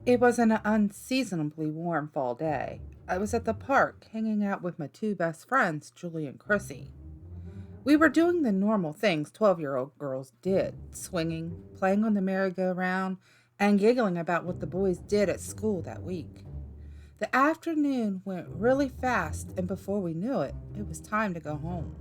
It was an unseasonably warm fall day. I was at the park hanging out with my two best friends, Julie and Chrissy. We were doing the normal things 12-year-old girls did, swinging, playing on the merry-go-round, and giggling about what the boys did at school that week. The afternoon went really fast, and before we knew it, it was time to go home.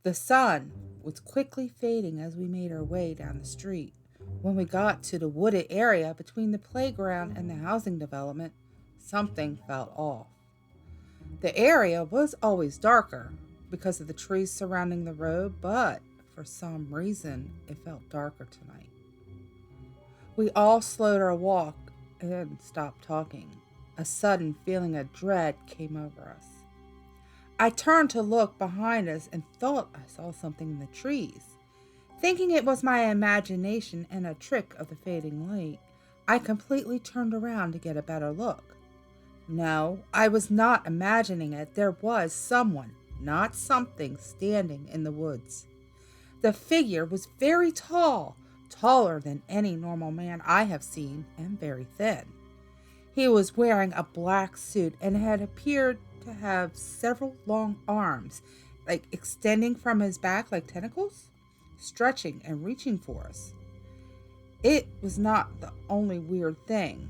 The sun was quickly fading as we made our way down the street. When we got to the wooded area between the playground and the housing development, something felt off. The area was always darker because of the trees surrounding the road, but for some reason it felt darker tonight. We all slowed our walk and stopped talking. A sudden feeling of dread came over us. I turned to look behind us and thought I saw something in the trees. Thinking it was my imagination and a trick of the fading light, I completely turned around to get a better look. No, I was not imagining it. There was someone, not something, standing in the woods. The figure was very tall, taller than any normal man I have seen, and very thin. He was wearing a black suit and had appeared to have several long arms, like extending from his back like tentacles, stretching and reaching for us. It was not the only weird thing.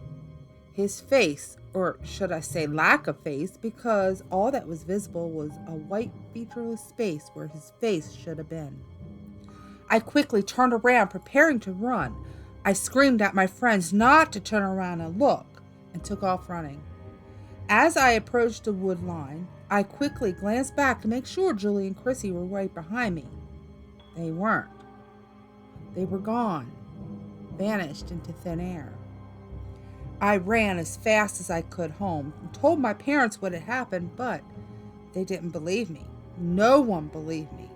His face, or should I say lack of face, because all that was visible was a white featureless space where his face should have been. I quickly turned around, preparing to run. I screamed at my friends not to turn around and look, and took off running. As I approached the wood line, I quickly glanced back to make sure Julie and Chrissy were right behind me. They weren't. They were gone, vanished into thin air. I ran as fast as I could home and told my parents what had happened, but they didn't believe me. No one believed me.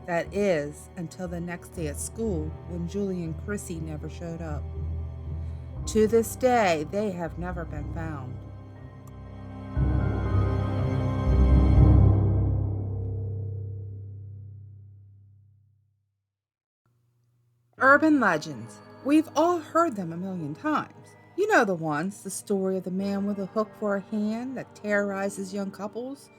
That is, until the next day at school when Julie and Chrissy never showed up. To this day, they have never been found. Urban legends. We've all heard them a million times. You know the ones, the story of the man with a hook for a hand that terrorizes young couples,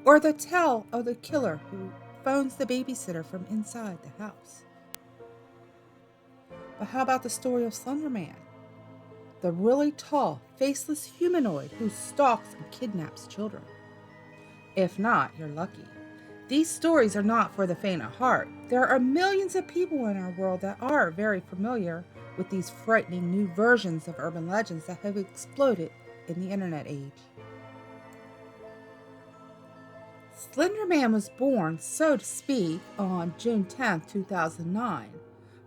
or the tale of the killer who phones the babysitter from inside the house. But how about the story of Slender Man? The really tall, faceless humanoid who stalks and kidnaps children. If not, you're lucky. These stories are not for the faint of heart. There are millions of people in our world that are very familiar with these frightening new versions of urban legends that have exploded in the internet age. Slender Man was born, so to speak, on June 10, 2009,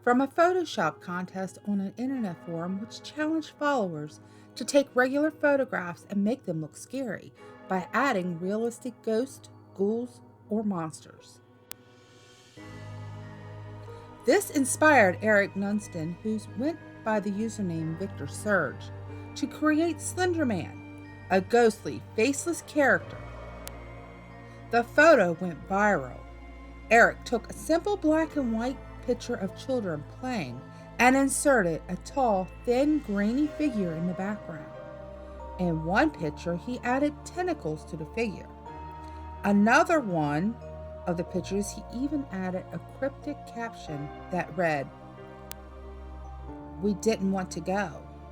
from a Photoshop contest on an internet forum which challenged followers to take regular photographs and make them look scary by adding realistic ghosts, ghouls, or monsters. This inspired Eric Nunston, who went by the username Victor Surge, to create Slenderman, a ghostly, faceless character. The photo went viral. Eric took a simple black and white picture of children playing and inserted a tall, thin, grainy figure in the background. In one picture, he added tentacles to the figure. Another one of the pictures, he even added a cryptic caption that read, "We didn't want to go.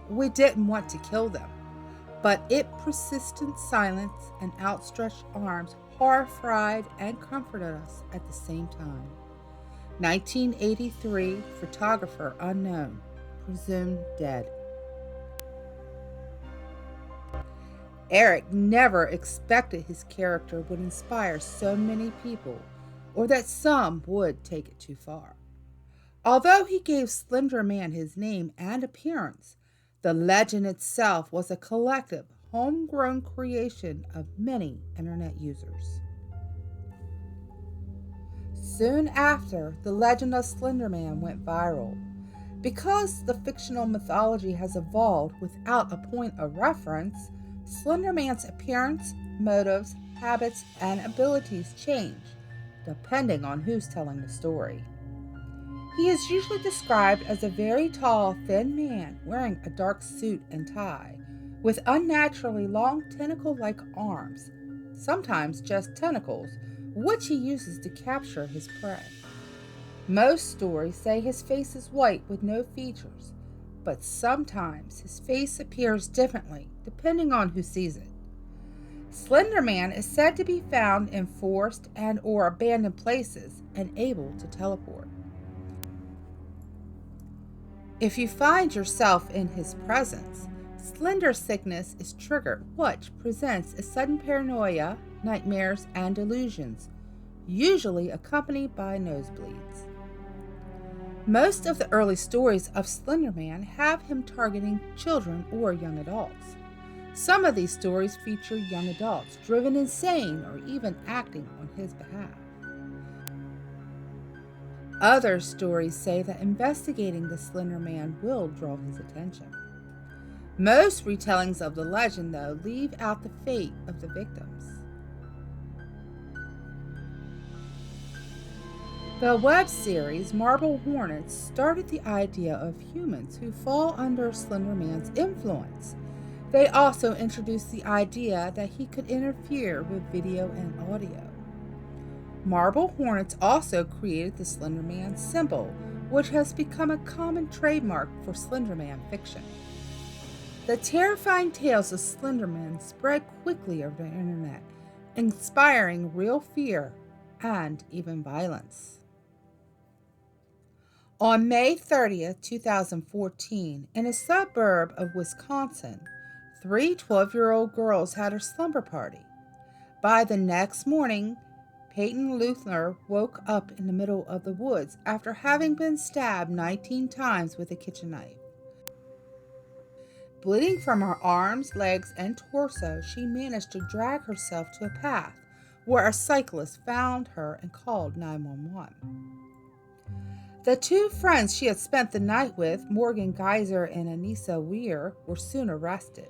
We didn't want to kill them. But it persistent silence and outstretched arms horrified and comforted us at the same time. 1983, photographer unknown, presumed dead." Eric never expected his character would inspire so many people, or that some would take it too far. Although he gave Slender Man his name and appearance, the legend itself was a collective, homegrown creation of many internet users. Soon after, the legend of Slender Man went viral. Because the fictional mythology has evolved without a point of reference, Slender Man's appearance, motives, habits, and abilities change, depending on who's telling the story. He is usually described as a very tall, thin man wearing a dark suit and tie, with unnaturally long tentacle like arms, sometimes just tentacles, which he uses to capture his prey. Most stories say his face is white with no features, but sometimes his face appears differently depending on who sees it. Slenderman is said to be found in forest and or abandoned places and able to teleport. If you find yourself in his presence, slender sickness is triggered, which presents a sudden paranoia, nightmares, and delusions, usually accompanied by nosebleeds. Most of the early stories of Slenderman have him targeting children or young adults. Some of these stories feature young adults driven insane or even acting on his behalf. Other stories say that investigating the Slender Man will draw his attention. Most retellings of the legend, though, leave out the fate of the victims. The web series Marble Hornets started the idea of humans who fall under Slender Man's influence. They also introduced the idea that he could interfere with video and audio. Marble Hornets also created the Slender Man symbol, which has become a common trademark for Slender Man fiction. The terrifying tales of Slender Man spread quickly over the internet, inspiring real fear and even violence. On May 30th, 2014, in a suburb of Wisconsin, 3 12-year-old girls had a slumber party. By the next morning, Peyton Luthner woke up in the middle of the woods after having been stabbed 19 times with a kitchen knife. Bleeding from her arms, legs, and torso, she managed to drag herself to a path where a cyclist found her and called 911. The 2 friends she had spent the night with, Morgan Geyser and Anissa Weir, were soon arrested.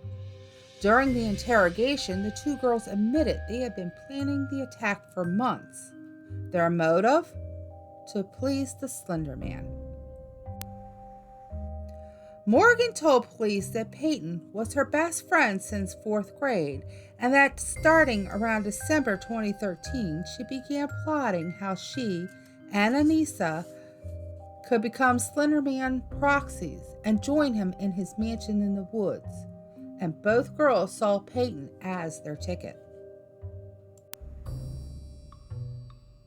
During the interrogation, the 2 girls admitted they had been planning the attack for months. Their motive? To please the Slender Man. Morgan told police that Peyton was her best friend since 4th grade and that starting around December 2013, she began plotting how she and Anissa could become Slender Man proxies and join him in his mansion in the woods. And both girls saw Peyton as their ticket.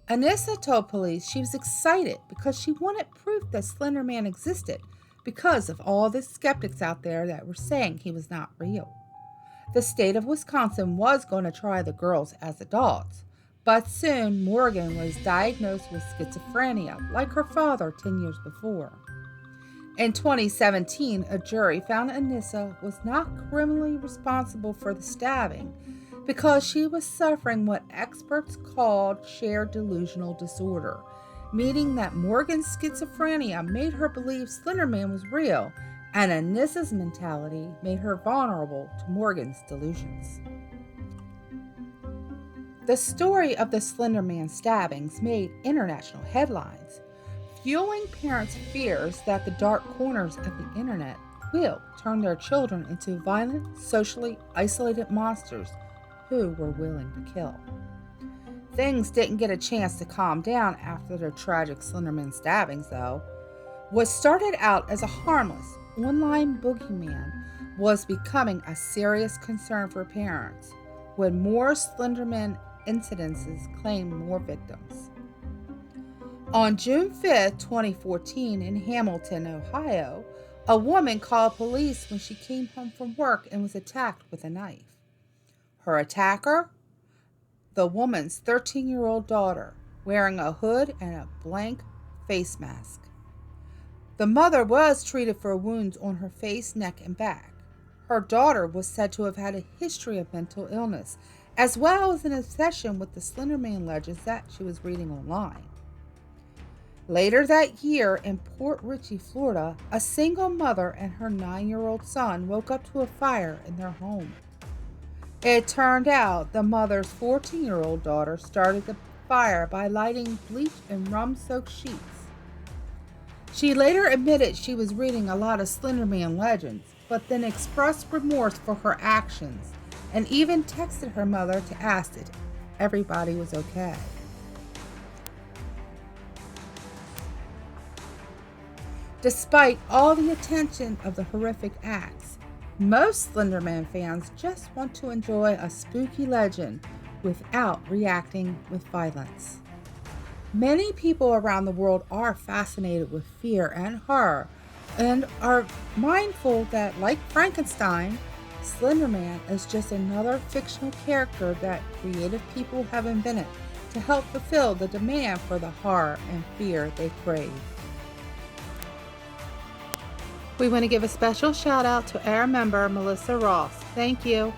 Anissa told police she was excited because she wanted proof that Slender Man existed because of all the skeptics out there that were saying he was not real. The state of Wisconsin was going to try the girls as adults, but soon Morgan was diagnosed with schizophrenia like her father 10 years before. In 2017, a jury found Anissa was not criminally responsible for the stabbing because she was suffering what experts called shared delusional disorder, meaning that Morgan's schizophrenia made her believe Slender Man was real, and Anissa's mentality made her vulnerable to Morgan's delusions. The story of the Slender Man stabbings made international headlines, fueling parents' fears that the dark corners of the internet will turn their children into violent, socially isolated monsters who were willing to kill. Things didn't get a chance to calm down after the tragic Slenderman stabbings, though. What started out as a harmless online boogeyman was becoming a serious concern for parents, when more Slenderman incidences claimed more victims. On June 5, 2014, in Hamilton, Ohio, a woman called police when she came home from work and was attacked with a knife. Her attacker? The woman's 13-year-old daughter, wearing a hood and a blank face mask. The mother was treated for wounds on her face, neck, and back. Her daughter was said to have had a history of mental illness, as well as an obsession with the Slender Man legends that she was reading online. Later that year, in Port Richey, Florida, a single mother and her 9-year-old son woke up to a fire in their home. It turned out the mother's 14-year-old daughter started the fire by lighting bleach and rum-soaked sheets. She later admitted she was reading a lot of Slenderman legends, but then expressed remorse for her actions and even texted her mother to ask if everybody was okay. Despite all the attention of the horrific acts, most Slenderman fans just want to enjoy a spooky legend without reacting with violence. Many people around the world are fascinated with fear and horror and are mindful that, like Frankenstein, Slenderman is just another fictional character that creative people have invented to help fulfill the demand for the horror and fear they crave. We want to give a special shout out to our member, Melissa Ross. Thank you.